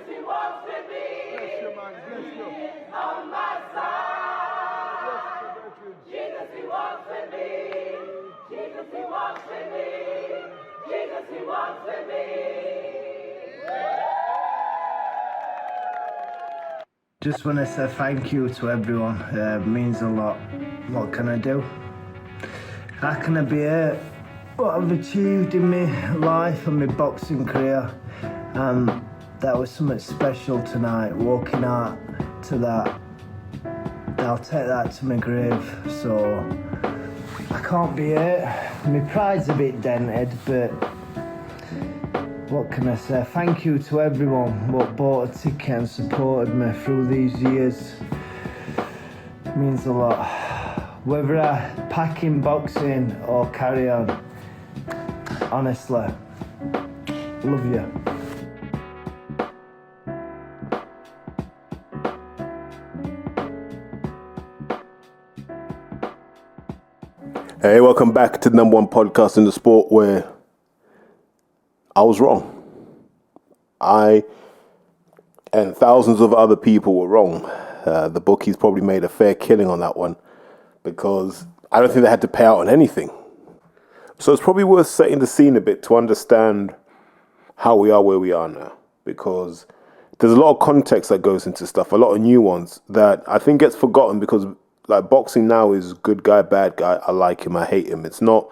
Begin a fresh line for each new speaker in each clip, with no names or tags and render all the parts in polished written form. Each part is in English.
He walks with me.
Bless you, man. Bless you.
He is on my side. Jesus, He walks with me. Jesus, He walks with me. Jesus, He walks with me.
Just want to say thank you to everyone. It means a lot. What can I do? How can I be here? What I've achieved in my life and my boxing career. That was something special tonight. Walking out to that. I'll take that to my grave. So I can't be here. My pride's a bit dented, but what can I say? Thank you to everyone what bought a ticket and supported me through these years. It means a lot. Whether I pack in boxing or carry on, honestly, love you.
Hey, welcome back to the number one podcast in the sport where I was wrong. I and thousands of other people were wrong. The bookies probably made a fair killing on that one because I don't think they had to pay out on anything. So it's probably worth setting the scene a bit to understand how we are where we are now, because there's a lot of context that goes into stuff, a lot of nuance that I think gets forgotten because like boxing now is good guy, bad guy. I like him, I hate him. It's not,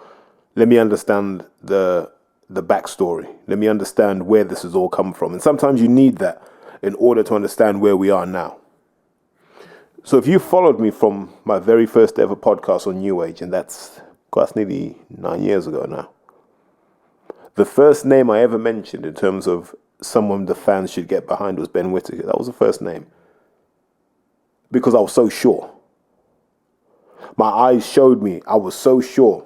let me understand the backstory. Let me understand where this has all come from. And sometimes you need that in order to understand where we are now. So if you followed me from my very first ever podcast on New Age, and that's nearly 9 years ago now, the first name I ever mentioned in terms of someone the fans should get behind was Ben Whitaker. That was the first name. Because I was so sure. My eyes showed me, I was so sure.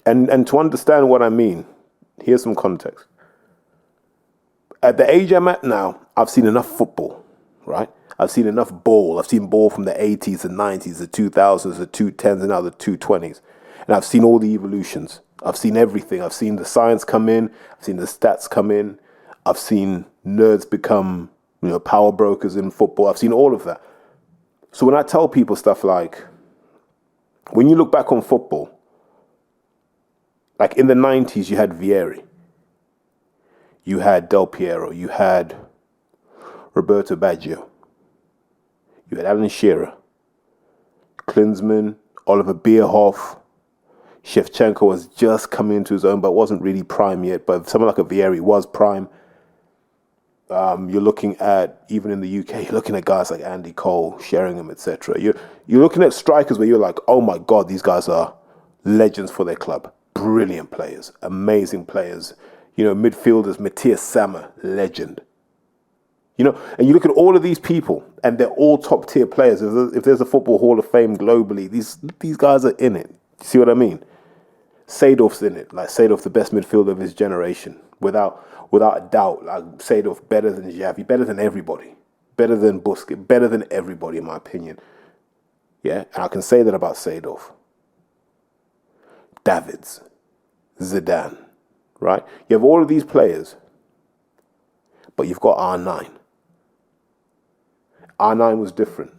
And to understand what I mean, here's some context. At the age I'm at now, I've seen enough football, right? I've seen enough ball. I've seen ball from the 80s, the 90s, the 2000s, the 210s, and now the 220s. And I've seen all the evolutions. I've seen everything. I've seen the science come in. I've seen the stats come in. I've seen nerds become, power brokers in football. I've seen all of that. So when I tell people stuff like, when you look back on football, like in the 90s, you had Vieri. You had Del Piero. You had Roberto Baggio. You had Alan Shearer. Klinsmann, Oliver Bierhoff. Shevchenko was just coming into his own, but wasn't really prime yet. But someone like a Vieri was prime. You're looking at, even in the UK, you're looking at guys like Andy Cole, Sheringham, etc. You're looking at strikers where you're like, oh my God, these guys are legends for their club. Brilliant players, amazing players. Midfielders, Matthias Sammer, legend. And you look at all of these people, and they're all top tier players. If there's a football Hall of Fame globally, these guys are in it. You see what I mean? Seedorf's in it. Like Seedorf, the best midfielder of his generation, without a doubt. Like Seedorf, better than Xavi, better than everybody, better than Busquets, better than everybody, in my opinion. Yeah, and I can say that about Seedorf. Davids, Zidane, right? You have all of these players, but you've got R9. R9 was different.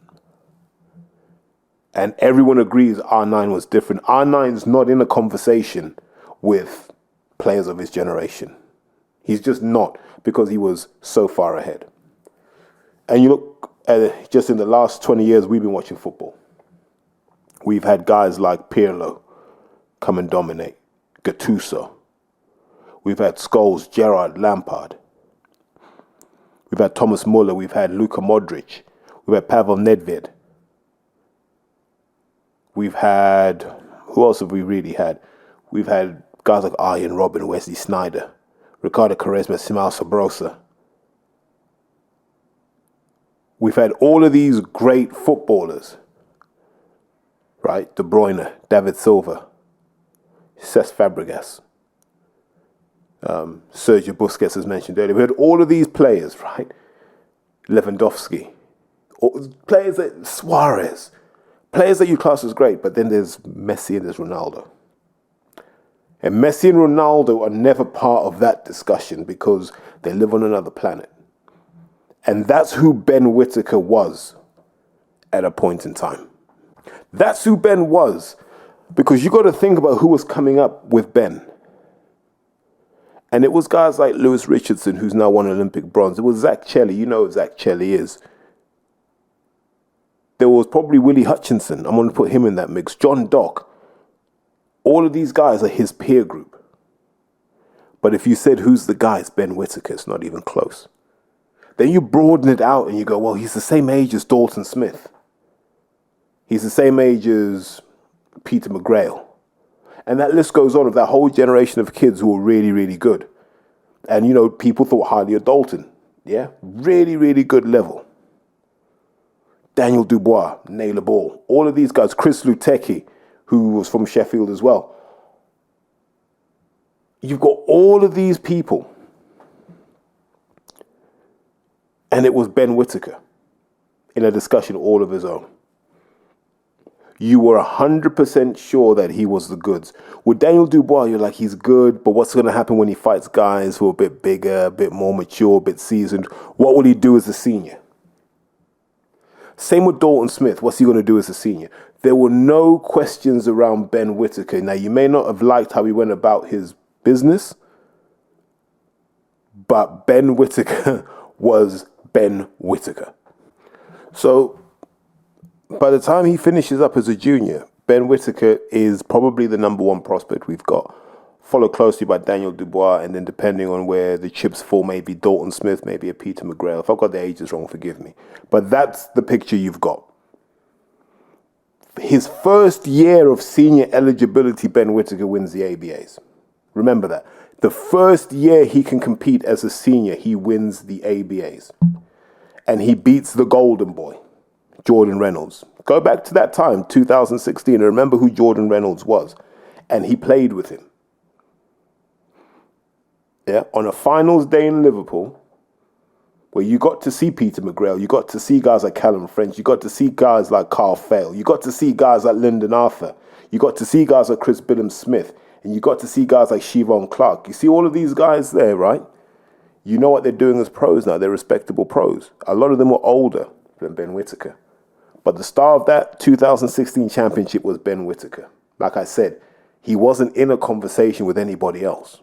And everyone agrees R9 was different. R9's not in a conversation with players of his generation. He's just not, because he was so far ahead. And you look at just in the last 20 years we've been watching football. We've had guys like Pirlo come and dominate. Gattuso. We've had Scholes, Gerrard, Lampard. We've had Thomas Muller. We've had Luka Modric. We've had Pavel Nedved. We've had, who else have we really had? We've had guys like Arjen Robben, Wesley Sneijder, Ricardo Quaresma, Simão Sabrosa. We've had all of these great footballers, right? De Bruyne, David Silva, Cesc Fabregas, Sergio Busquets, as mentioned earlier. We had all of these players, right? Lewandowski, players that Suarez, players that you class as great, but then there's Messi and there's Ronaldo. And Messi and Ronaldo are never part of that discussion because they live on another planet. And that's who Ben Whitaker was at a point in time. That's who Ben was. Because you got to think about who was coming up with Ben. And it was guys like Lewis Richardson, who's now won Olympic bronze. It was Zach Chelly. You know who Zach Chelly is. There was probably Willie Hutchinson. I'm going to put him in that mix. John Dock. All of these guys are his peer group. But if you said, who's the guy? It's Ben Whitaker. It's not even close. Then you broaden it out and you go, well, he's the same age as Dalton Smith. He's the same age as Peter McGrail. And that list goes on of that whole generation of kids who were really, really good. And, you know, people thought highly of Dalton. Yeah? Really, really good level. Daniel Dubois, Naylor Ball. All of these guys. Chris Lutecki, who was from Sheffield as well. You've got all of these people. And it was Ben Whitaker in a discussion all of his own. You were 100% sure that he was the goods. With Daniel Dubois, you're like, he's good, but what's going to happen when he fights guys who are a bit bigger, a bit more mature, a bit seasoned? What will he do as a senior? Same with Dalton Smith. What's he going to do as a senior? There were no questions around Ben Whitaker. Now, you may not have liked how he went about his business, but Ben Whitaker was Ben Whitaker. So by the time he finishes up as a junior, Ben Whitaker is probably the number one prospect we've got, followed closely by Daniel Dubois, and then depending on where the chips fall, maybe Dalton Smith, maybe a Peter McGrail. If I've got the ages wrong, forgive me. But that's the picture you've got. His first year of senior eligibility, Ben Whitaker wins the ABAs. Remember that. The first year he can compete as a senior, he wins the ABAs. And he beats the golden boy, Jordan Reynolds. Go back to that time, 2016, and remember who Jordan Reynolds was. And he played with him. Yeah, on a finals day in Liverpool, where you got to see Peter McGrail, you got to see guys like Callum French, you got to see guys like Carl Fail, you got to see guys like Lyndon Arthur, you got to see guys like Chris Billings-Smith, and you got to see guys like Siobhan Clark. You see all of these guys there, right? You know what they're doing as pros now. They're respectable pros. A lot of them were older than Ben Whitaker. But the star of that 2016 championship was Ben Whitaker. Like I said, he wasn't in a conversation with anybody else.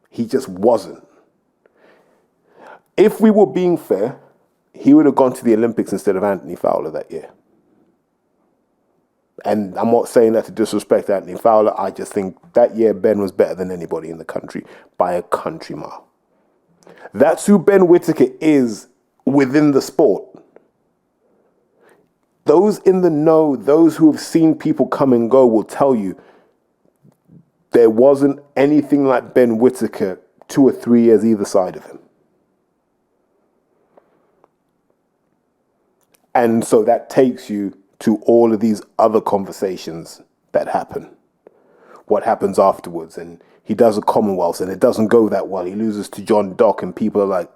He just wasn't. If we were being fair, he would have gone to the Olympics instead of Anthony Fowler that year. And I'm not saying that to disrespect Anthony Fowler. I just think that year Ben was better than anybody in the country by a country mile. That's who Ben Whitaker is within the sport. Those in the know, those who have seen people come and go will tell you there wasn't anything like Ben Whitaker 2 or 3 years either side of him. And so that takes you to all of these other conversations that happen. What happens afterwards? And he does a Commonwealth and it doesn't go that well. He loses to John Dock and people are like,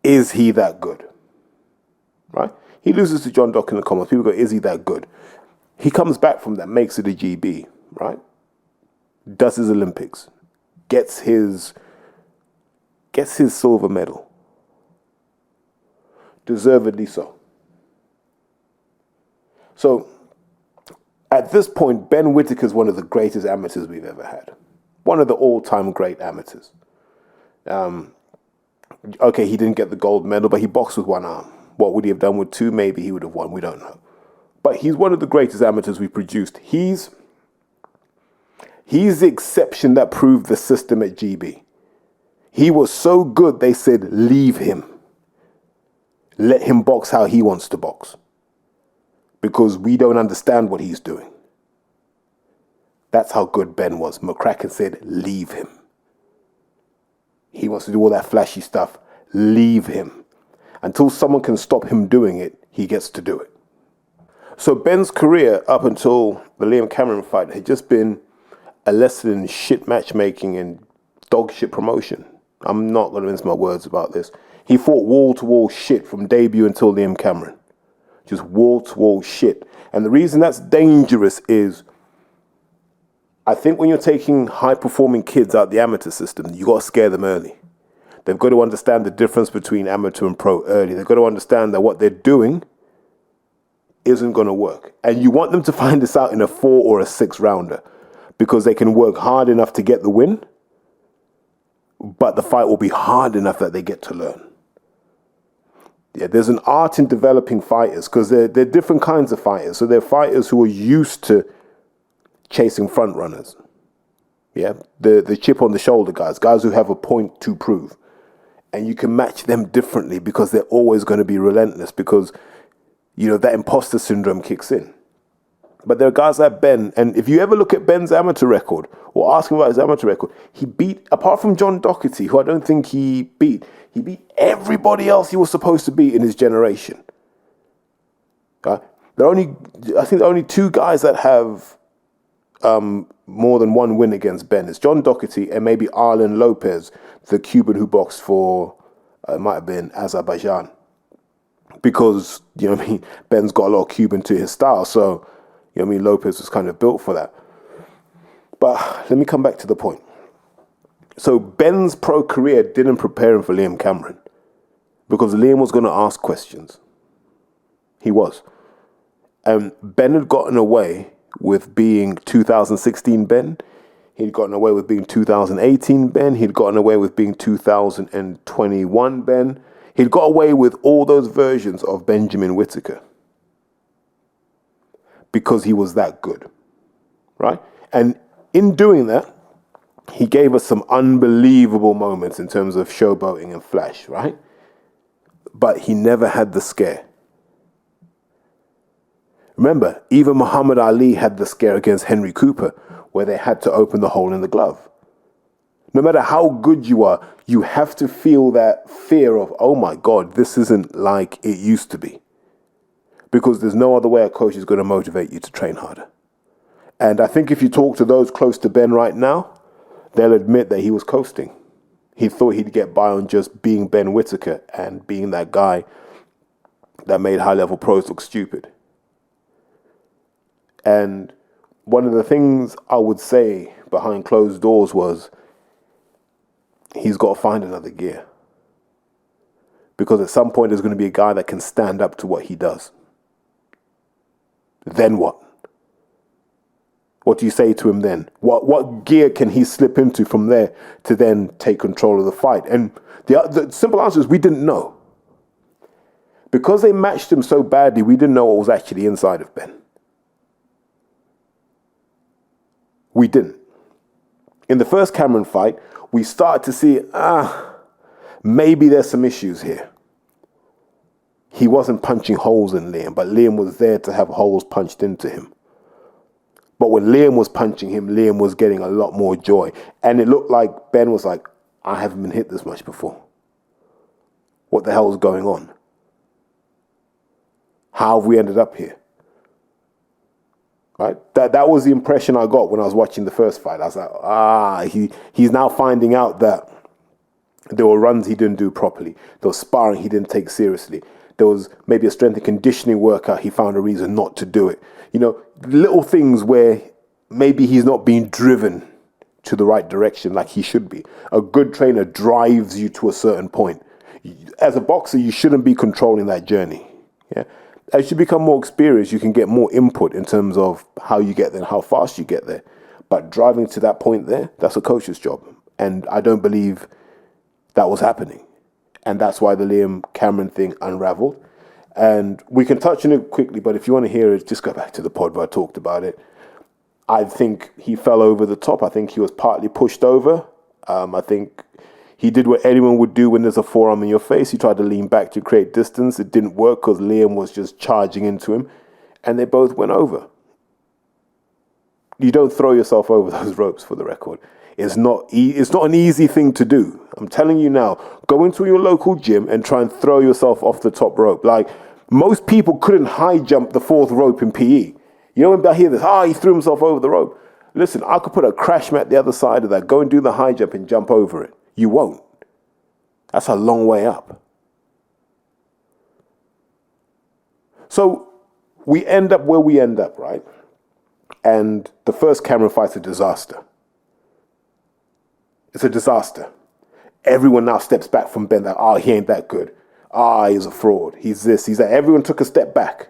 is he that good? Right? He loses to John Dock in the Commonwealth. People go, is he that good? He comes back from that, makes it a GB, right? Does his Olympics, gets his silver medal. Deservedly so. So, at this point, Ben Whitaker is one of the greatest amateurs we've ever had. One of the all-time great amateurs. Okay, he didn't get the gold medal, but he boxed with one arm. What would he have done with two? Maybe he would have won. We don't know. But he's one of the greatest amateurs we produced. He's the exception that proved the system at GB. He was so good, they said, leave him. Let him box how he wants to box. Because we don't understand what he's doing. That's how good Ben was. McCracken said, leave him. He wants to do all that flashy stuff. Leave him. Until someone can stop him doing it, he gets to do it. So Ben's career up until the Liam Cameron fight had just been a lesson in shit matchmaking and dog shit promotion. I'm not going to mince my words about this. He fought wall-to-wall shit from debut until Liam Cameron. Just wall-to-wall shit. And the reason that's dangerous is I think when you're taking high-performing kids out the amateur system, you got to scare them early. They've got to understand the difference between amateur and pro early. They've got to understand that what they're doing isn't going to work. And you want them to find this out in a 4 or a 6 rounder because they can work hard enough to get the win, but the fight will be hard enough that they get to learn. Yeah, there's an art in developing fighters because they're different kinds of fighters. So they're fighters who are used to chasing front runners. Yeah, the chip on the shoulder guys who have a point to prove. And you can match them differently because they're always going to be relentless because, you know, that imposter syndrome kicks in. But there are guys like Ben, and if you ever look at Ben's amateur record or ask him about his amateur record, he beat, apart from John Doherty, who I don't think he beat everybody else he was supposed to beat in his generation. I think there are only 2 guys that have more than 1 win against Ben. It's John Doherty and maybe Arlen Lopez, the Cuban who boxed for, it might have been Azerbaijan. Because, you know what I mean, Ben's got a lot of Cuban to his style. So, you know what I mean, Lopez was kind of built for that. But let me come back to the point. So Ben's pro career didn't prepare him for Liam Cameron. Because Liam was going to ask questions. He was. And Ben had gotten away with being 2016 Ben. He'd gotten away with being 2018 Ben. He'd gotten away with being 2021 Ben. He'd got away with all those versions of Benjamin Whittaker because he was that good, right? And in doing that, he gave us some unbelievable moments in terms of showboating and flash, right? But he never had the scare. Remember, even Muhammad Ali had the scare against Henry Cooper, where they had to open the hole in the glove. No matter how good you are, you have to feel that fear of, oh my God, this isn't like it used to be. Because there's no other way a coach is going to motivate you to train harder. And I think if you talk to those close to Ben right now, they'll admit that he was coasting. He thought he'd get by on just being Ben Whitaker and being that guy that made high-level pros look stupid. And one of the things I would say behind closed doors was he's got to find another gear. Because at some point there's going to be a guy that can stand up to what he does. Then what? What do you say to him then? What gear can he slip into from there to then take control of the fight? And the simple answer is we didn't know. Because they matched him so badly, we didn't know what was actually inside of Ben. We didn't. In the first Cameron fight, we started to see, maybe there's some issues here. He wasn't punching holes in Liam, but Liam was there to have holes punched into him. But when Liam was punching him, Liam was getting a lot more joy. And it looked like Ben was like, I haven't been hit this much before. What the hell is going on? How have we ended up here? Right? That was the impression I got when I was watching the first fight. I was like, he's now finding out that there were runs he didn't do properly. There was sparring he didn't take seriously. There was maybe a strength and conditioning workout. He found a reason not to do it. You know, little things where maybe he's not being driven to the right direction like he should be. A good trainer drives you to a certain point. As a boxer, you shouldn't be controlling that journey. Yeah. As you become more experienced, you can get more input in terms of how you get there and how fast you get there. But driving to that point there, that's a coach's job. And I don't believe that was happening. And that's why the Liam Cameron thing unraveled. And we can touch on it quickly, but if you want to hear it, just go back to the pod where I talked about it. I think he fell over the top. I think he was partly pushed over. I think he did what anyone would do when there's a forearm in your face. He tried to lean back to create distance. It didn't work because Liam was just charging into him. And they both went over. You don't throw yourself over those ropes, for the record. It's not an easy thing to do. I'm telling you now, go into your local gym and try and throw yourself off the top rope. Like, most people couldn't high jump the 4th rope in PE. You know, when I hear this, he threw himself over the rope. Listen, I could put a crash mat the other side of that, go and do the high jump and jump over it. You won't. That's a long way up. So we end up where we end up, right? And the first Cameron fight's a disaster. It's a disaster. Everyone now steps back from Ben. That, oh, he ain't that good. Ah, he's a fraud. He's this, he's that. Everyone took a step back.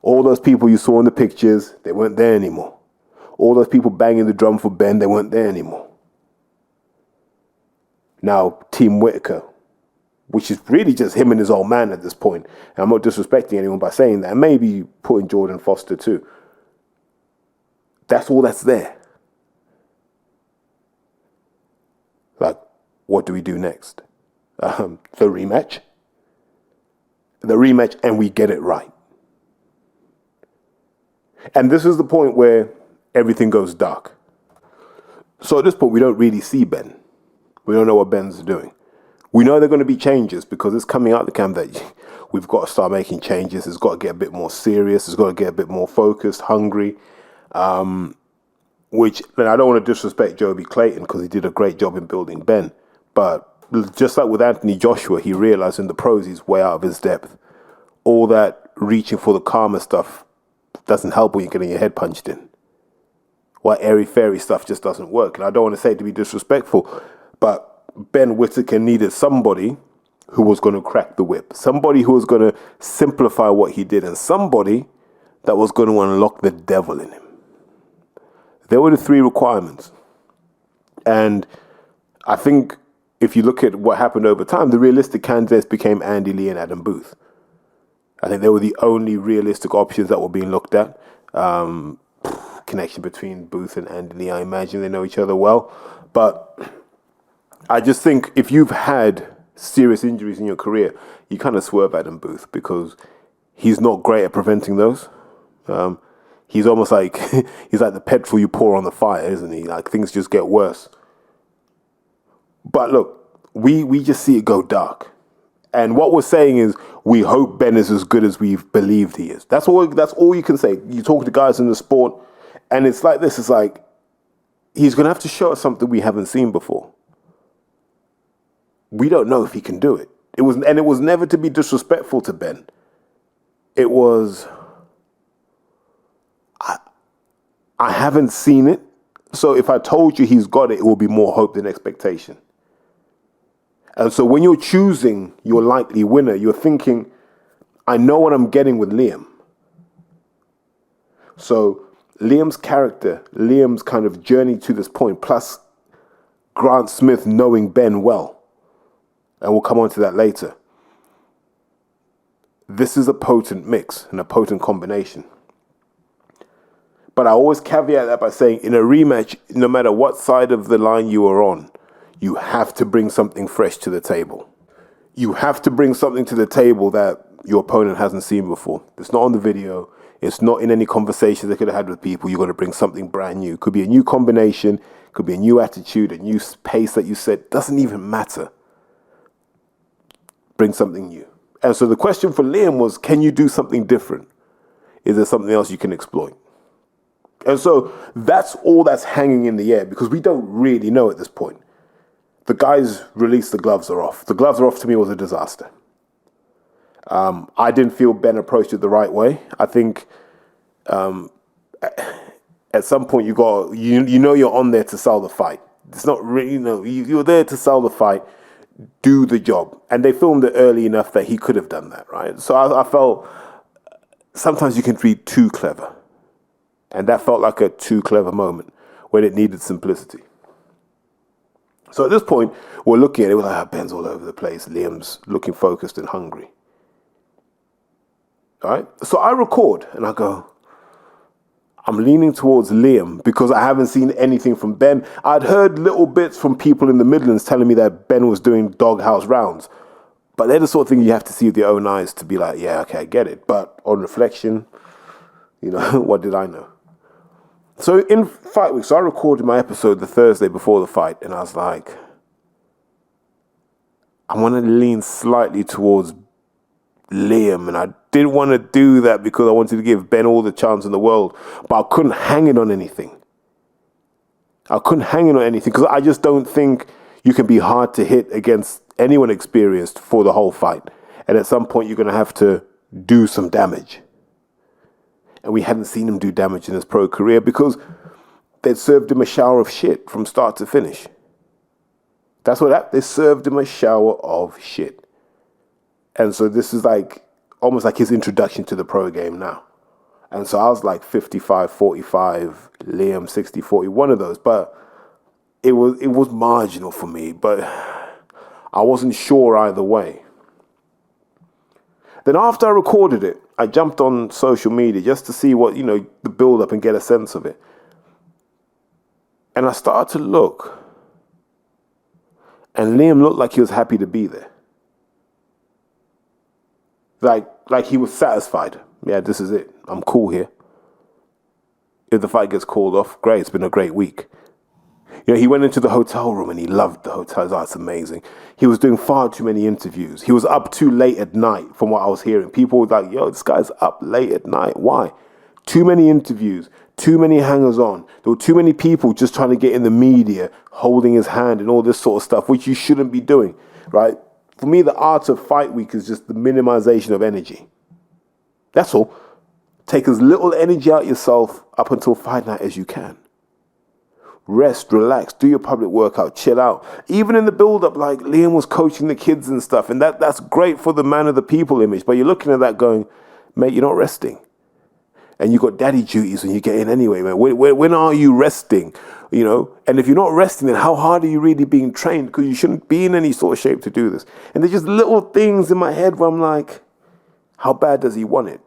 All those people you saw in the pictures, they weren't there anymore. All those people banging the drum for Ben, they weren't there anymore. Now, Team Whittaker, which is really just him and his old man at this point. And I'm not disrespecting anyone by saying that. And maybe putting Jordan Foster too. That's all that's there. Like, what do we do next? The rematch. The rematch, and we get it right. And this is the point where everything goes dark. So at this point, we don't really see Ben. We don't know what Ben's doing. We know there are going to be changes because it's coming out the camp that we've got to start making changes. It's got to get a bit more serious. It's got to get a bit more focused, hungry. Which, and I don't want to disrespect Joby Clayton because he did a great job in building Ben. But just like with Anthony Joshua, he realized in the pros he's way out of his depth. All that reaching for the karma stuff doesn't help when you're getting your head punched in. What airy-fairy stuff just doesn't work. And I don't want to say it to be disrespectful, but Ben Whitaker needed somebody who was going to crack the whip. Somebody who was going to simplify what he did. And somebody that was going to unlock the devil in him. There were the three requirements. And I think if you look at what happened over time, the realistic candidates became Andy Lee and Adam Booth. I think they were the only realistic options that were being looked at. Connection between Booth and Andy Lee, I imagine they know each other well. But I just think if you've had serious injuries in your career, you kind of swerve Adam Booth because he's not great at preventing those. He's almost like, he's like the petrol you pour on the fire, isn't he? Like things just get worse. But look, we just see it go dark. And what we're saying is we hope Ben is as good as we've believed he is. That's all you can say. You talk to guys in the sport and it's like this. It's like he's going to have to show us something we haven't seen before. We don't know if he can do it. It was never to be disrespectful to Ben. It was, I haven't seen it. So if I told you he's got it, it will be more hope than expectation. And so when you're choosing your likely winner, you're thinking, I know what I'm getting with Liam. So Liam's character, Liam's kind of journey to this point, plus Grant Smith knowing Ben well, and we'll come on to that later. This is a potent mix and a potent combination. But I always caveat that by saying in a rematch, no matter what side of the line you are on, you have to bring something fresh to the table. You have to bring something to the table that your opponent hasn't seen before. It's not on the video. It's not in any conversations they could have had with people. You've got to bring something brand new. Could be a new combination. Could be a new attitude, a new pace that you set. Doesn't even matter. Bring something new. And so the question for Liam was, can you do something different? Is there something else you can exploit? And so that's all that's hanging in the air because we don't really know at this point. The guys released the gloves are off. The gloves are off to me was a disaster. I didn't feel Ben approached it the right way. I think at some point you know you're on there to sell the fight. It's not really, you're there to sell the fight, do the job. And they filmed it early enough that he could have done that, right? So I felt sometimes you can be too clever. And that felt like a too clever moment when it needed simplicity. So at this point, we're looking at it, we're like, Ben's all over the place. Liam's looking focused and hungry. All right? So I record and I go, I'm leaning towards Liam because I haven't seen anything from Ben. I'd heard little bits from people in the Midlands telling me that Ben was doing doghouse rounds. But they're the sort of thing you have to see with your own eyes to be like, yeah, okay, I get it. But on reflection, what did I know? So in fight week, so I recorded my episode the Thursday before the fight, and I was like, I want to lean slightly towards Liam, and I didn't want to do that because I wanted to give Ben all the chance in the world, but I couldn't hang it on anything. Because I just don't think you can be hard to hit against anyone experienced for the whole fight. And at some point, you're going to have to do some damage. And we hadn't seen him do damage in his pro career because they'd served him a shower of shit from start to finish. That's what they served him a shower of shit. And so this is like almost like his introduction to the pro game now. And so I was like 55-45, Liam 60-40, one of those. But it was marginal for me, but I wasn't sure either way. Then after I recorded it, I jumped on social media just to see what, the build-up and get a sense of it. And I started to look. And Liam looked like he was happy to be there. Like he was satisfied. Yeah, this is it. I'm cool here. If the fight gets called off, great. It's been a great week. He went into the hotel room and he loved the hotel. Oh, it's amazing. He was doing far too many interviews. He was up too late at night from what I was hearing. People were like, yo, this guy's up late at night. Why? Too many interviews, too many hangers on. There were too many people just trying to get in the media, holding his hand and all this sort of stuff, which you shouldn't be doing, right? For me, the art of fight week is just the minimization of energy. That's all. Take as little energy out yourself up until fight night as you can. Rest, relax, do your public workout, chill out. Even in the build-up, like Liam was coaching the kids and stuff, and that's great for the man of the people image, but you're looking at that going, mate, you're not resting. And you got daddy duties when you get in anyway, man. When are you resting? And if you're not resting, then how hard are you really being trained? Because you shouldn't be in any sort of shape to do this. And there's just little things in my head where I'm like, how bad does he want it?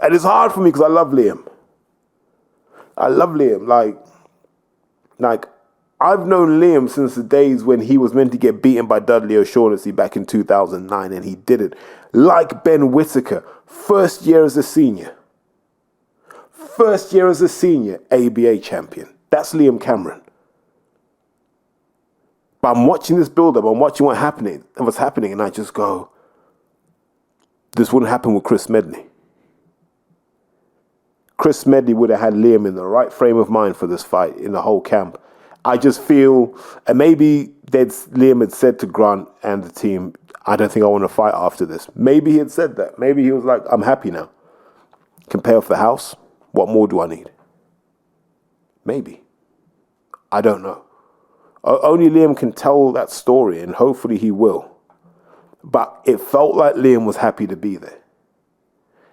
And it's hard for me because I love Liam. I love Liam. Like, I've known Liam since the days when he was meant to get beaten by Dudley O'Shaughnessy back in 2009, and he did it. Like Ben Whitaker, first year as a senior. First year as a senior, ABA champion. That's Liam Cameron. But I'm watching this build-up, I'm watching what's happening, and I just go, this wouldn't happen with Chris Medley. Chris Medley would have had Liam in the right frame of mind for this fight in the whole camp. I just feel, and maybe Liam had said to Grant and the team, I don't think I want to fight after this. Maybe he had said that. Maybe he was like, I'm happy now. Can pay off the house. What more do I need? Maybe. I don't know. Only Liam can tell that story, and hopefully he will. But it felt like Liam was happy to be there.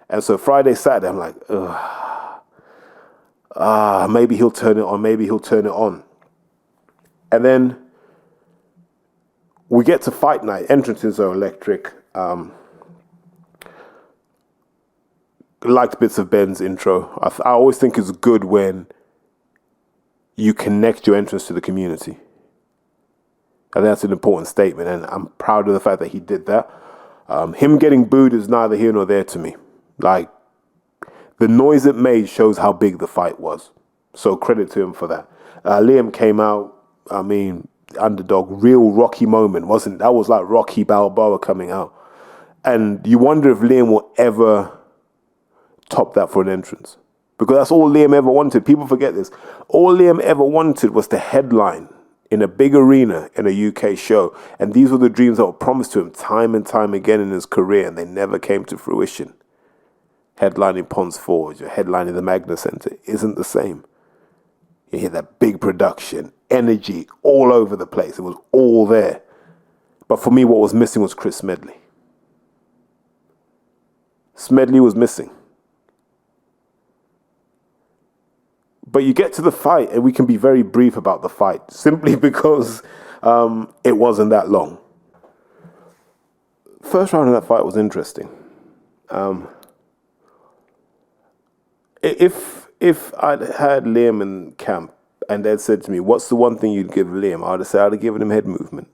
And so Friday, Saturday, I'm like, maybe he'll turn it on, maybe he'll turn it on. And then we get to fight night. Entrances are electric. Liked bits of Ben's intro. I always think it's good when you connect your entrance to the community. I think that's an important statement, and I'm proud of the fact that he did that. Him getting booed is neither here nor there to me. Like, the noise it made shows how big the fight was. So credit to him for that. Liam came out, underdog, real Rocky moment, wasn't it? That was like Rocky Balboa coming out. And you wonder if Liam will ever top that for an entrance. Because that's all Liam ever wanted. People forget this. All Liam ever wanted was to headline in a big arena in a UK show. And these were the dreams that were promised to him time and time again in his career, and they never came to fruition. Headlining Ponds Forge or headlining the Magna Centre isn't the same. You hear that big production, energy all over the place. It was all there. But for me, what was missing was Chris Smedley. Smedley was missing. But you get to the fight, and we can be very brief about the fight, simply because it wasn't that long. First round of that fight was interesting. If I'd had Liam in camp and they'd said to me, what's the one thing you'd give Liam? I'd have said I'd have given him head movement.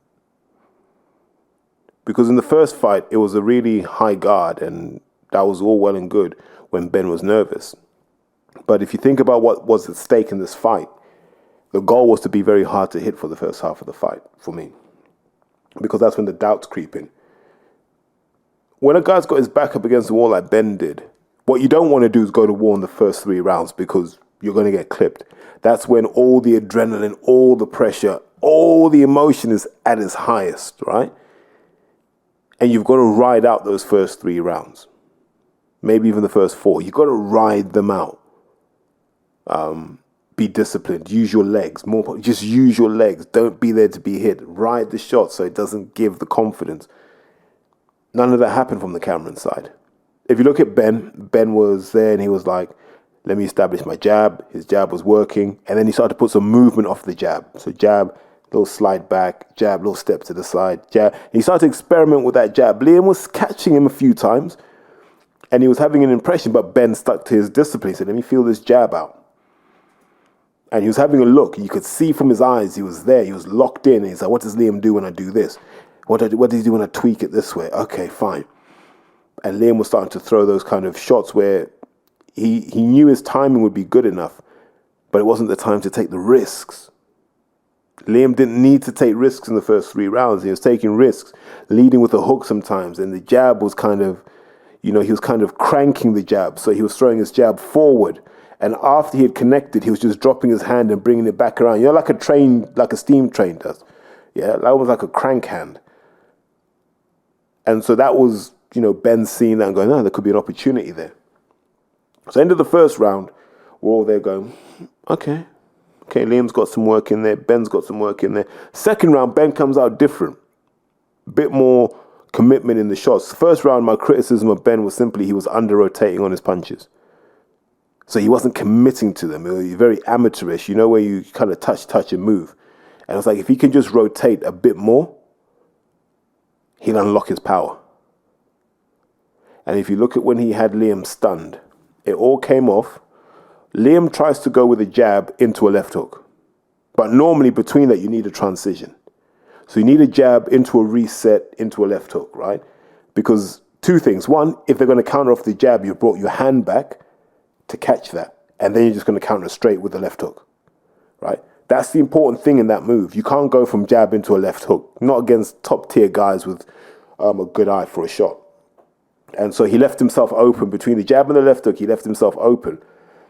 Because in the first fight, it was a really high guard, and that was all well and good when Ben was nervous. But if you think about what was at stake in this fight, the goal was to be very hard to hit for the first half of the fight, for me. Because that's when the doubts creep in. When a guy's got his back up against the wall like Ben did, what you don't want to do is go to war in the first 3 rounds because you're going to get clipped. That's when all the adrenaline, all the pressure, all the emotion is at its highest, right? And you've got to ride out those first 3 rounds. maybe even the first 4. You got to ride them out. Be disciplined. Use your legs. Just use your legs. Don't be there to be hit. Ride the shot so it doesn't give the confidence. None of that happened from the Cameron side. If you look at Ben was there and he was like, let me establish my jab. His jab was working. And then he started to put some movement off the jab. So jab, little slide back, jab, little step to the side, jab. And he started to experiment with that jab. Liam was catching him a few times and he was having an impression, but Ben stuck to his discipline. He said, let me feel this jab out. And he was having a look. You could see from his eyes, he was there. He was locked in. And he's like, what does Liam do when I do this? What does he do when I tweak it this way? Okay, fine. And Liam was starting to throw those kind of shots where he knew his timing would be good enough, but it wasn't the time to take the risks. Liam didn't need to take risks in the first 3 rounds. He was taking risks, leading with a hook sometimes. And the jab was kind of, he was kind of cranking the jab. So he was throwing his jab forward. And after he had connected, he was just dropping his hand and bringing it back around. Like a steam train does. Yeah, that was like a crank hand. And so that was, Ben seeing that and going, there could be an opportunity there. So end of the first round, we're all there going, okay, Liam's got some work in there. Ben's got some work in there. Second round, Ben comes out different. Bit more commitment in the shots. First round, my criticism of Ben was simply he was under-rotating on his punches. So he wasn't committing to them. It was very amateurish, where you kind of touch and move. And I was like, if he can just rotate a bit more, he'll unlock his power. And if you look at when he had Liam stunned, it all came off. Liam tries to go with a jab into a left hook. But normally between that, you need a transition. So you need a jab into a reset, into a left hook, right? Because 2 things. 1, if they're going to counter off the jab, you've brought your hand back to catch that. And then you're just going to counter straight with the left hook, right? That's the important thing in that move. You can't go from jab into a left hook, not against top tier guys with a good eye for a shot. And so he left himself open between the jab and the left hook. He left himself open.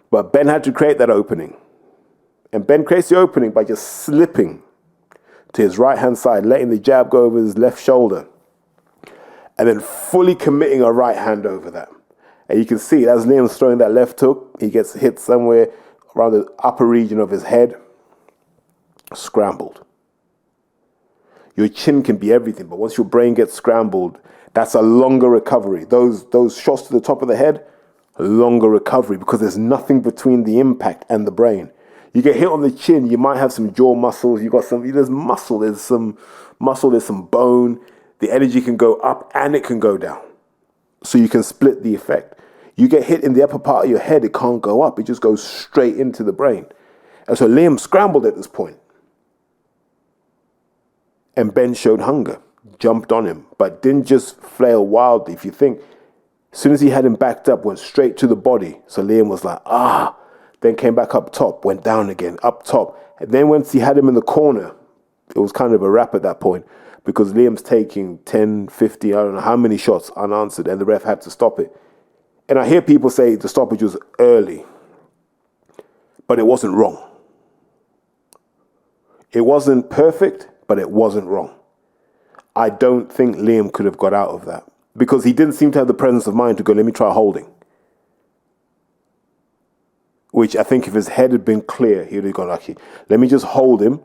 But Ben had to create that opening. And Ben creates the opening by just slipping to his right-hand side, letting the jab go over his left shoulder, and then fully committing a right hand over that. And you can see as Liam's throwing that left hook, he gets hit somewhere around the upper region of his head, scrambled. Your chin can be everything, but once your brain gets scrambled, that's a longer recovery. Those shots to the top of the head, a longer recovery because there's nothing between the impact and the brain. You get hit on the chin, you might have some jaw muscles, there's muscle, there's some bone. The energy can go up and it can go down. So you can split the effect. You get hit in the upper part of your head, it can't go up, it just goes straight into the brain. And so Liam scrambled at this point. And Ben showed hunger, jumped on him, but didn't just flail wildly. If you think, as soon as he had him backed up, went straight to the body. So Liam was like, then came back up top, went down again, up top. And then once he had him in the corner, it was kind of a wrap at that point because Liam's taking 10, 50, I don't know how many shots unanswered, and the ref had to stop it. And I hear people say the stoppage was early, but it wasn't wrong. It wasn't perfect, but it wasn't wrong. I don't think Liam could have got out of that because he didn't seem to have the presence of mind to go, let me try holding. Which I think if his head had been clear, he would have gone, okay, let me just hold him.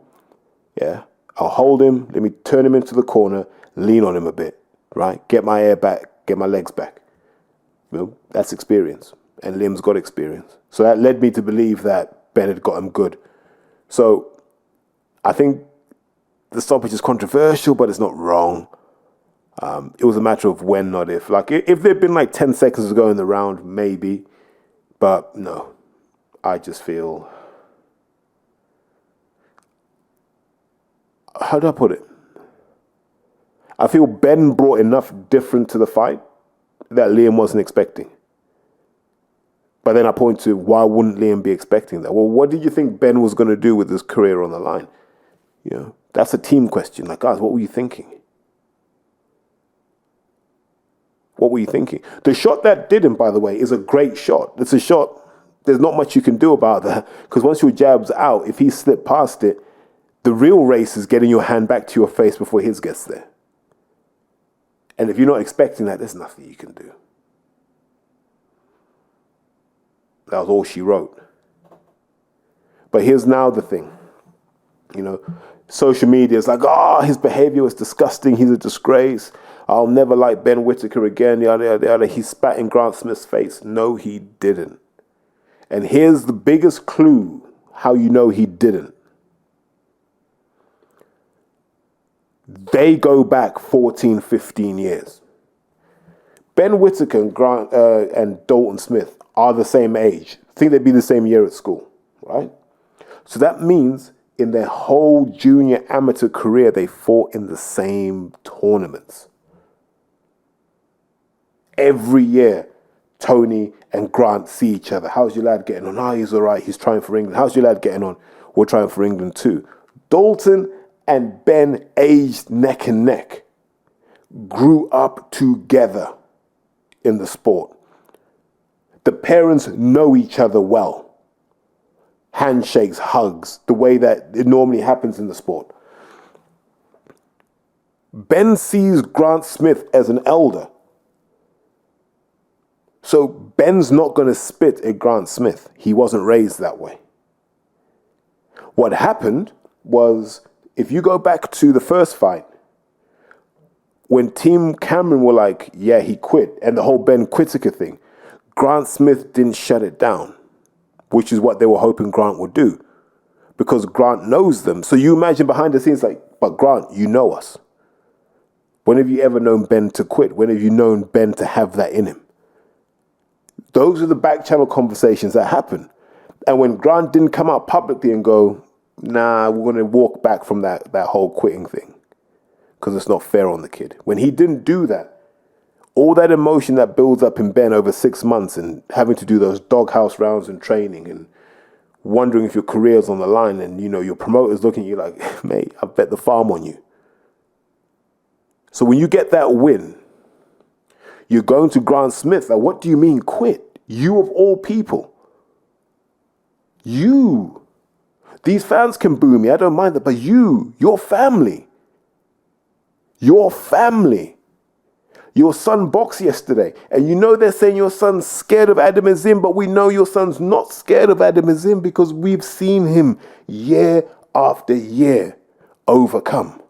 Yeah, I'll hold him. Let me turn him into the corner, lean on him a bit, right? Get my air back, get my legs back. That's experience. And Liam's got experience. So that led me to believe that Ben had got him good. So I think the stoppage is controversial, but it's not wrong. It was a matter of when, not if. Like, if there'd been like 10 seconds to go in the round, maybe. But no, I just feel... How do I put it? I feel Ben brought enough different to the fight that Liam wasn't expecting. But then I point to, why wouldn't Liam be expecting that? Well, what did you think Ben was going to do with his career on the line? That's a team question. Like, guys, what were you thinking? What were you thinking? The shot that did him, by the way, is a great shot. It's a shot. There's not much you can do about that. Because once your jab's out, if he slipped past it, the real race is getting your hand back to your face before his gets there. And if you're not expecting that, there's nothing you can do. That was all she wrote. But here's now the thing. Social media is like, his behavior was disgusting. He's a disgrace. I'll never like Ben Whitaker again. Yada, yada, yada. He spat in Grant Smith's face. No, he didn't. And here's the biggest clue how you know he didn't. They go back 14, 15 years. Ben Whitaker and Dalton Smith are the same age. I think they'd be the same year at school, right? So that means in their whole junior amateur career, they fought in the same tournaments. Every year, Tony and Grant see each other. How's your lad getting on? He's all right. He's trying for England. How's your lad getting on? We're trying for England too. Dalton and Ben, aged neck and neck, grew up together in the sport. The parents know each other well. Handshakes, hugs, the way that it normally happens in the sport. Ben sees Grant Smith as an elder. So Ben's not going to spit at Grant Smith. He wasn't raised that way. What happened was, if you go back to the first fight, when Team Cameron were like, yeah, he quit, and the whole Ben Whitaker thing, Grant Smith didn't shut it down, which is what they were hoping Grant would do, because Grant knows them. So you imagine behind the scenes like, but Grant, you know us. When have you ever known Ben to quit? When have you known Ben to have that in him? Those are the back channel conversations that happen. And when Grant didn't come out publicly and go, nah, we're going to walk back from that whole quitting thing because it's not fair on the kid. When he didn't do that, all that emotion that builds up in Ben over 6 months and having to do those doghouse rounds and training and wondering if your career's on the line and, your promoter's looking at you like, mate, I bet the farm on you. So when you get that win, you're going to Grant Smith. Like, what do you mean quit? You of all people. You. These fans can boo me. I don't mind that. But your family. Your family. Your son boxed yesterday. And they're saying your son's scared of Adam Azim, but we know your son's not scared of Adam Azim because we've seen him year after year overcome.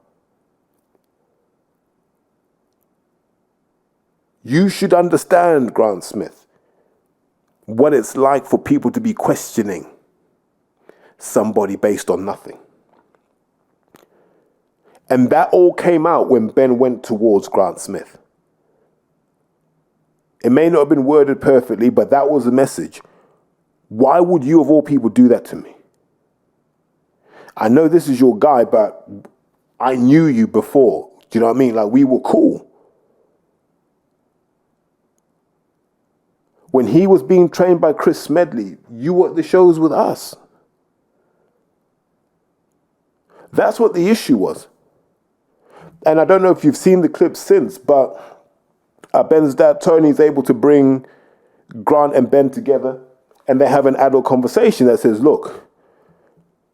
You should understand, Grant Smith, what it's like for people to be questioning somebody based on nothing. And that all came out when Ben went towards Grant Smith. It may not have been worded perfectly, but that was the message. Why would you, of all people, do that to me? I know this is your guy, but I knew you before. Do you know what I mean? Like, we were cool. When he was being trained by Chris Smedley, you were at the shows with us. That's what the issue was. And I don't know if you've seen the clip since, but Ben's dad, Tony, is able to bring Grant and Ben together and they have an adult conversation that says, look,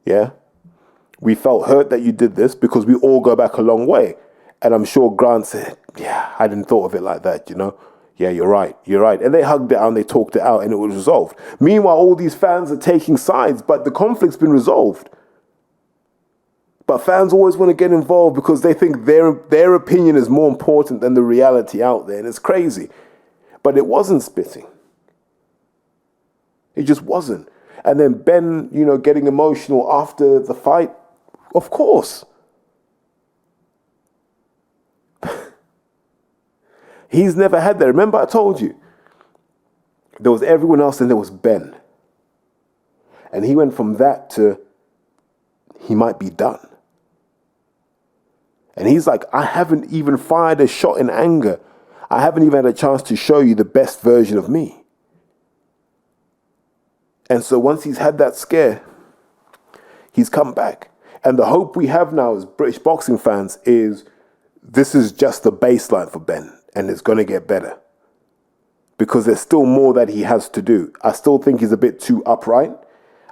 yeah, we felt hurt that you did this because we all go back a long way. And I'm sure Grant said, yeah, I didn't thought of it like that, Yeah, you're right. And they hugged it out and they talked it out and it was resolved. Meanwhile, all these fans are taking sides, but the conflict's been resolved. But fans always want to get involved because they think their opinion is more important than the reality out there. And it's crazy. But it wasn't spitting. It just wasn't. And then Ben, getting emotional after the fight, of course. He's never had that. Remember I told you, there was everyone else and there was Ben. And he went from that to, he might be done. And he's like, I haven't even fired a shot in anger. I haven't even had a chance to show you the best version of me. And so once he's had that scare, he's come back. And the hope we have now as British boxing fans is this is just the baseline for Ben. And it's going to get better. Because there's still more that he has to do. I still think he's a bit too upright.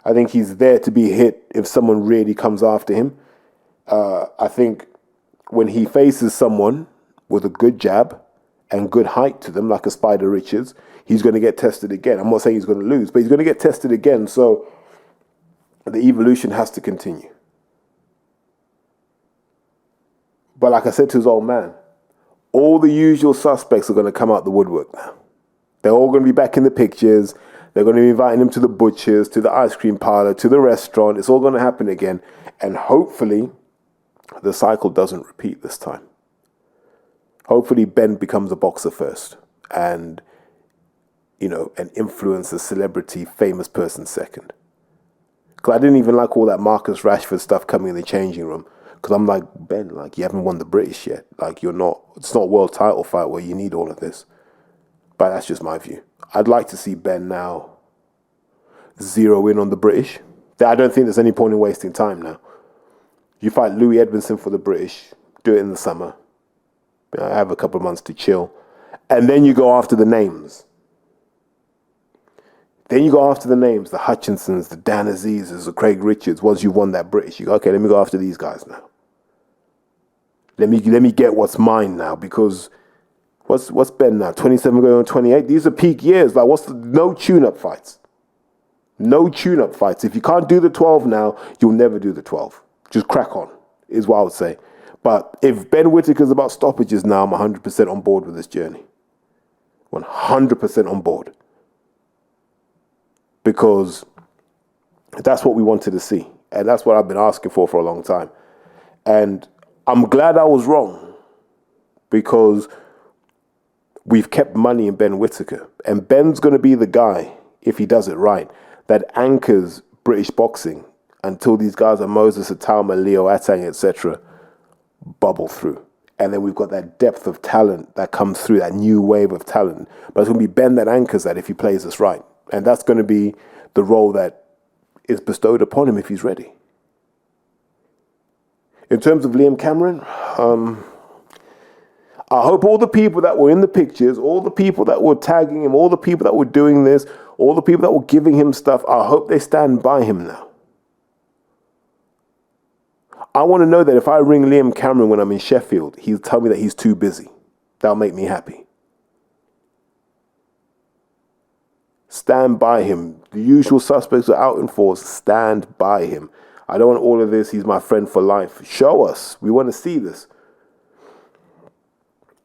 I think he's there to be hit if someone really comes after him. I think when he faces someone with a good jab and good height to them, like a Spider Richards, he's going to get tested again. I'm not saying he's going to lose, but he's going to get tested again. So the evolution has to continue. But like I said to his old man, all the usual suspects are going to come out the woodwork now. They're all going to be back in the pictures. They're going to be inviting him to the butcher's, to the ice cream parlor, to the restaurant. It's all going to happen again. And hopefully the cycle doesn't repeat this time. Hopefully Ben becomes a boxer first and, you know, an influencer, celebrity, famous person second. Because I didn't even like all that Marcus Rashford stuff coming in the changing room. Because I'm like, Ben, like, you haven't won the British yet. Like, it's not a world title fight where you need all of this. But that's just my view. I'd like to see Ben now zero in on the British. I don't think there's any point in wasting time now. You fight Louis Edmondson for the British, do it in the summer. I have a couple of months to chill. And then you go after the names. Then you go after the names, the Hutchinsons, the Dan Azizes, the Craig Richards. Once you've won that British, you go, okay, let me go after these guys now. Let me get what's mine now, because what's Ben now? 27 going on 28? These are peak years. Like, no tune-up fights. No tune-up fights. If you can't do the 12 now, you'll never do the 12. Just crack on, is what I would say. But if Ben Whitaker's about stoppages now, I'm 100% on board with this journey. 100% on board. Because that's what we wanted to see. And that's what I've been asking for a long time. And I'm glad I was wrong, because we've kept money in Ben Whitaker. And Ben's going to be the guy, if he does it right, that anchors British boxing until these guys are Moses Atalma, Leo Atang, etc., bubble through. And then we've got that depth of talent that comes through, that new wave of talent. But it's going to be Ben that anchors that if he plays us right. And that's going to be the role that is bestowed upon him if he's ready. In terms of Liam Cameron, I hope all the people that were in the pictures, all the people that were tagging him, all the people that were doing this, all the people that were giving him stuff, I hope they stand by him now. I want to know that if I ring Liam Cameron when I'm in Sheffield, he'll tell me that he's too busy. That'll make me happy. Stand by him. The usual suspects are out in force. Stand by him. I don't want all of this. He's my friend for life. Show us. We want to see this.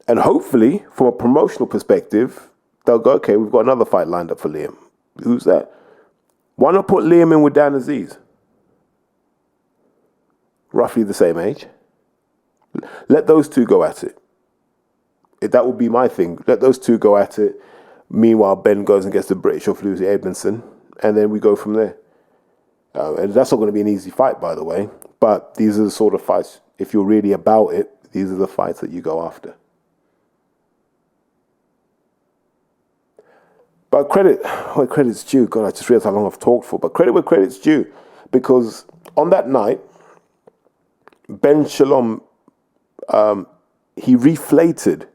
And hopefully, from a promotional perspective, they'll go, okay, we've got another fight lined up for Liam. Who's that? Why not put Liam in with Dan Aziz? Roughly the same age. Let those two go at it. That would be my thing. Let those two go at it. Meanwhile, Ben goes and gets the British off Louis Edmondson. And then we go from there. And that's not going to be an easy fight, by the way. But these are the sort of fights, if you're really about it, these are the fights that you go after. But credit where credit's due. God, I just realized how long I've talked for. But credit where credit's due. Because on that night, Ben Shalom, he reflated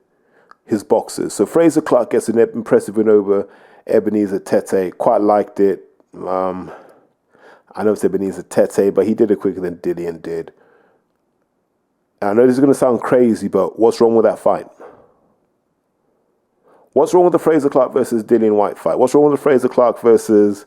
his boxers. So Fraser Clark gets an impressive win over Ebenezer Tete. Quite liked it. I know it's Ebenezer Tete, but he did it quicker than Dillian did. And I know this is going to sound crazy, but what's wrong with that fight? What's wrong with the Fraser Clark versus Dillian White fight? What's wrong with the Fraser Clark versus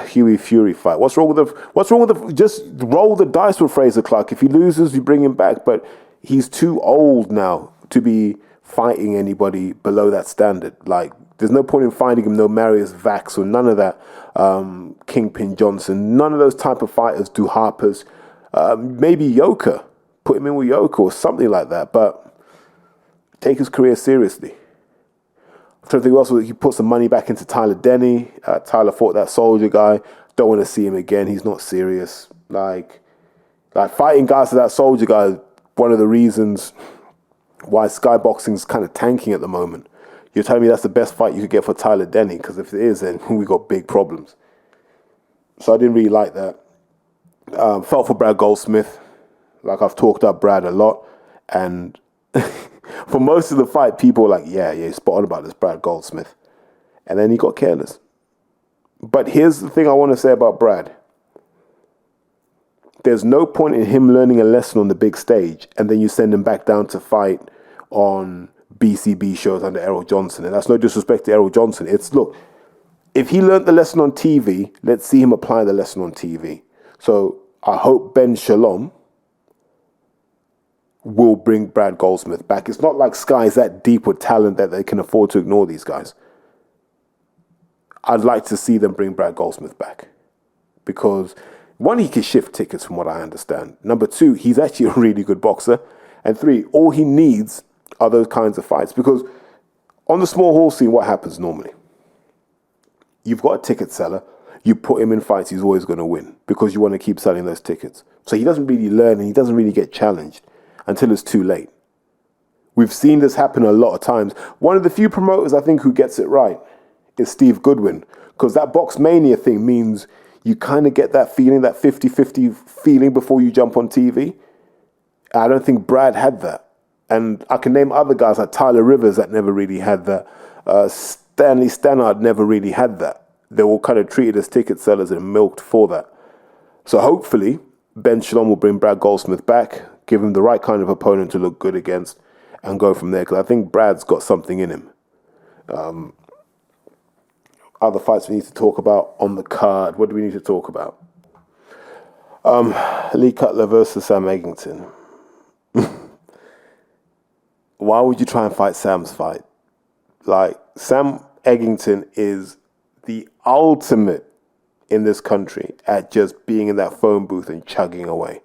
Huey Fury fight? What's wrong with the just roll the dice with Fraser Clark. If he loses, you bring him back. But he's too old now to be fighting anybody below that standard. Like, there's no point in fighting him, no Marius Vax or none of that. Kingpin Johnson, none of those type of fighters do Harpers. Maybe Yoka, put him in with Yoka or something like that. But take his career seriously. I'm trying to think also, he put some money back into Tyler Denny. Tyler fought that Soldier guy. Don't want to see him again. He's not serious. Like fighting guys to that Soldier guy, one of the reasons why Skyboxing's kind of tanking at the moment. You're telling me that's the best fight you could get for Tyler Denny? Because if it is, then we got big problems. So I didn't really like that. Felt for Brad Goldsmith. Like, I've talked up Brad a lot. And for most of the fight, people were like, yeah, spot on about this Brad Goldsmith. And then he got careless. But here's the thing I want to say about Brad. There's no point in him learning a lesson on the big stage and then you send him back down to fight on BCB shows under Errol Johnson. And that's no disrespect to Errol Johnson. It's, look, if he learnt the lesson on TV, let's see him apply the lesson on TV. So I hope Ben Shalom will bring Brad Goldsmith back. It's not like Sky's that deep with talent that they can afford to ignore these guys. I'd like to see them bring Brad Goldsmith back. Because, one, he can shift tickets from what I understand. Number two, he's actually a really good boxer. And three, all he needs are those kinds of fights. Because on the small hall scene, what happens normally? You've got a ticket seller. You put him in fights, he's always going to win. Because you want to keep selling those tickets. So he doesn't really learn and he doesn't really get challenged until it's too late. We've seen this happen a lot of times. One of the few promoters, I think, who gets it right is Steve Goodwin. Because that Box Mania thing means you kind of get that feeling, that 50-50 feeling before you jump on TV. I don't think Brad had that. And I can name other guys like Tyler Rivers that never really had that. Stanley Stannard never really had that. They were kind of treated as ticket sellers and milked for that. So hopefully, Ben Shalom will bring Brad Goldsmith back, give him the right kind of opponent to look good against, and go from there. Because I think Brad's got something in him. Other fights we need to talk about on the card. What do we need to talk about? Lee Cutler versus Sam Eggington. Why would you try and fight Sam's fight? Like, Sam Eggington is the ultimate in this country at just being in that phone booth and chugging away.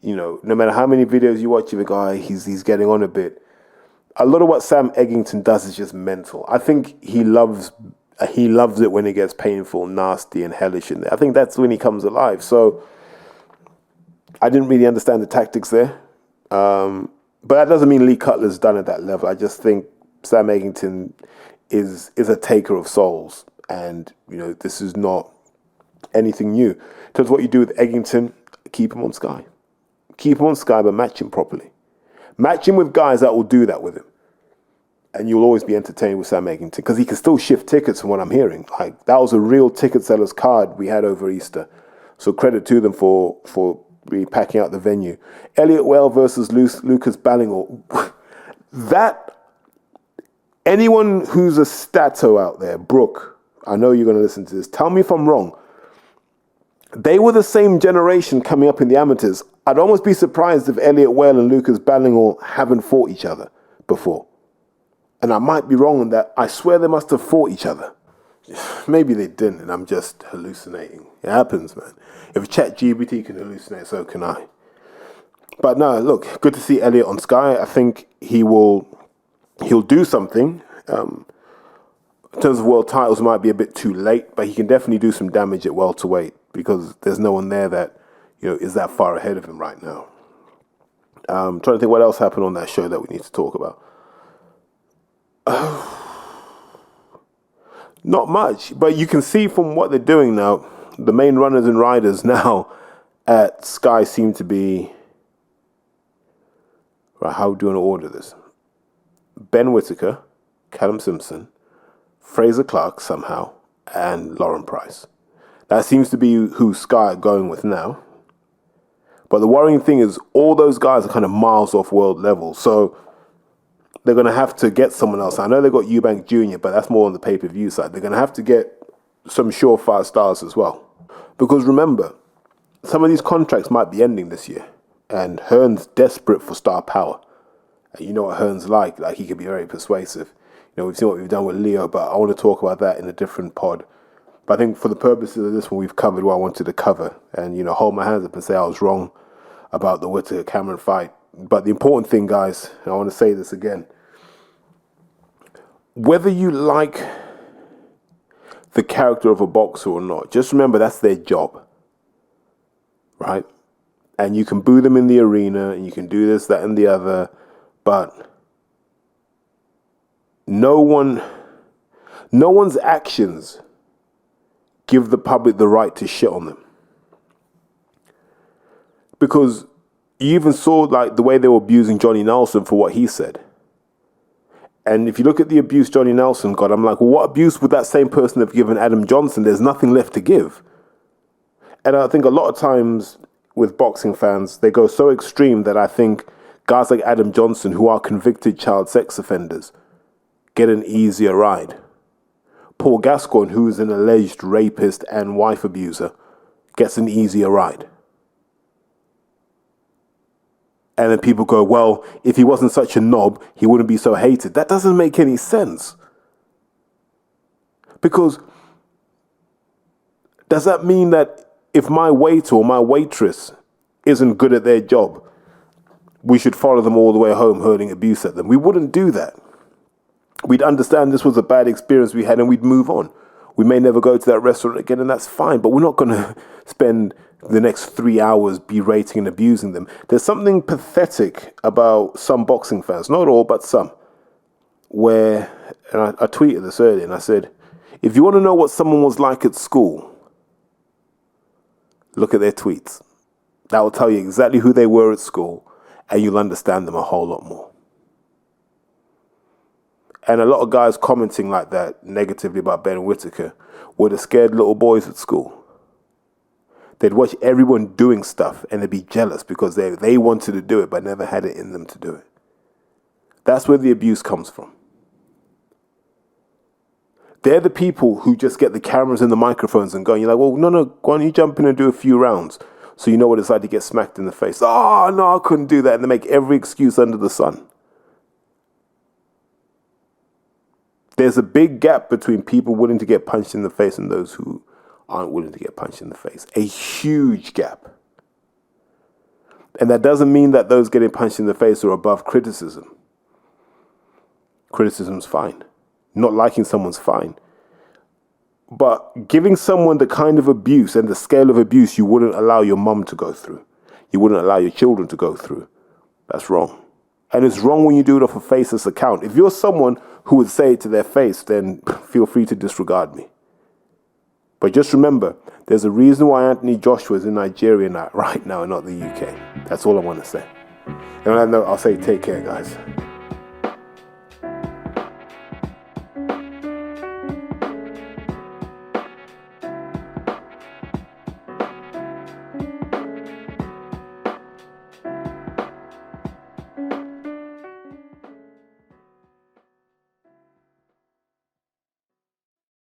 You know, no matter how many videos you watch of a guy, he's getting on a bit. A lot of what Sam Eggington does is just mental. I think he loves it when it gets painful, nasty, and hellish in there. I think that's when he comes alive. So I didn't really understand the tactics there. But that doesn't mean Lee Cutler's done at that level. I just think Sam Eggington is a taker of souls. And, you know, this is not anything new. In terms of what you do with Eggington, keep him on Sky. Keep him on Sky, but match him properly. Match him with guys that will do that with him. And you'll always be entertained with Sam Eggington because he can still shift tickets from what I'm hearing. Like, that was a real ticket seller's card we had over Easter. So credit to them for really packing out the venue. Elliot Well versus Lucas Ballingall. That, anyone who's a stato out there, Brooke, I know you're going to listen to this. Tell me if I'm wrong. They were the same generation coming up in the amateurs. I'd almost be surprised if Elliot Well and Lucas Ballingall haven't fought each other before. And I might be wrong on that. I swear they must have fought each other. Maybe they didn't, and I'm just hallucinating. It happens, man. If ChatGPT can hallucinate, so can I. But no, look, good to see Elliot on Sky. I think he'll do something. In terms of world titles, might be a bit too late, but he can definitely do some damage at welterweight because there's no one there that, you know, is that far ahead of him right now. I'm trying to think what else happened on that show that we need to talk about. Not much, but you can see from what they're doing now, the main runners and riders now at Sky seem to be... Right, how do you want to order this? Ben Whitaker, Callum Simpson, Fraser Clark somehow, and Lauren Price. That seems to be who Sky are going with now. But the worrying thing is all those guys are kind of miles off world level, so they're going to have to get someone else. I know they got Eubank Jr., but that's more on the pay-per-view side. They're going to have to get some surefire stars as well. Because remember, some of these contracts might be ending this year. And Hearn's desperate for star power. And you know what Hearn's like. Like, he can be very persuasive. You know, we've seen what we've done with Leo, but I want to talk about that in a different pod. But I think for the purposes of this one, we've covered what I wanted to cover. And, you know, hold my hands up and say I was wrong about the Whittaker-Cameron fight. But the important thing, guys, and I want to say this again, whether you like the character of a boxer or not, just remember that's their job, right? And you can boo them in the arena, and you can do this, that, and the other, but no one's actions give the public the right to shit on them. Because you even saw like the way they were abusing Johnny Nelson for what he said. And if you look at the abuse Johnny Nelson got, I'm like, well, what abuse would that same person have given Adam Johnson? There's nothing left to give. And I think a lot of times with boxing fans, they go so extreme that I think Guys like Adam Johnson, who are convicted child sex offenders, get an easier ride. Paul Gascoigne, who is an alleged rapist and wife abuser, gets an easier ride. And then people go, well, if he wasn't such a knob, he wouldn't be so hated. That doesn't make any sense. Because does that mean that if my waiter or my waitress isn't good at their job, we should follow them all the way home hurling abuse at them? We wouldn't do that. We'd understand this was a bad experience we had and we'd move on. We may never go to that restaurant again, and that's fine, but we're not going to spend the next 3 hours berating and abusing them. There's something pathetic about some boxing fans, not all, but some, where, and I tweeted this earlier, and I said, if you want to know what someone was like at school, look at their tweets. That will tell you exactly who they were at school, and you'll understand them a whole lot more. And a lot of guys commenting like that negatively about Ben Whitaker were the scared little boys at school. They'd watch everyone doing stuff and they'd be jealous because they wanted to do it but never had it in them to do it. That's where the abuse comes from. They're the people who just get the cameras and the microphones and go, you're like, well, no, why don't you jump in and do a few rounds so you know what it's like to get smacked in the face. Oh, no, I couldn't do that. And they make every excuse under the sun. There's a big gap between people willing to get punched in the face and those who aren't willing to get punched in the face. A huge gap. And that doesn't mean that those getting punched in the face are above criticism. Criticism's fine. Not liking someone's fine. But giving someone the kind of abuse and the scale of abuse you wouldn't allow your mum to go through, you wouldn't allow your children to go through, that's wrong. And it's wrong when you do it off a faceless account. If you're someone who would say it to their face, then feel free to disregard me. But just remember, there's a reason why Anthony Joshua is in Nigeria right now and not the UK. That's all I want to say. And on that note, I'll say take care, guys.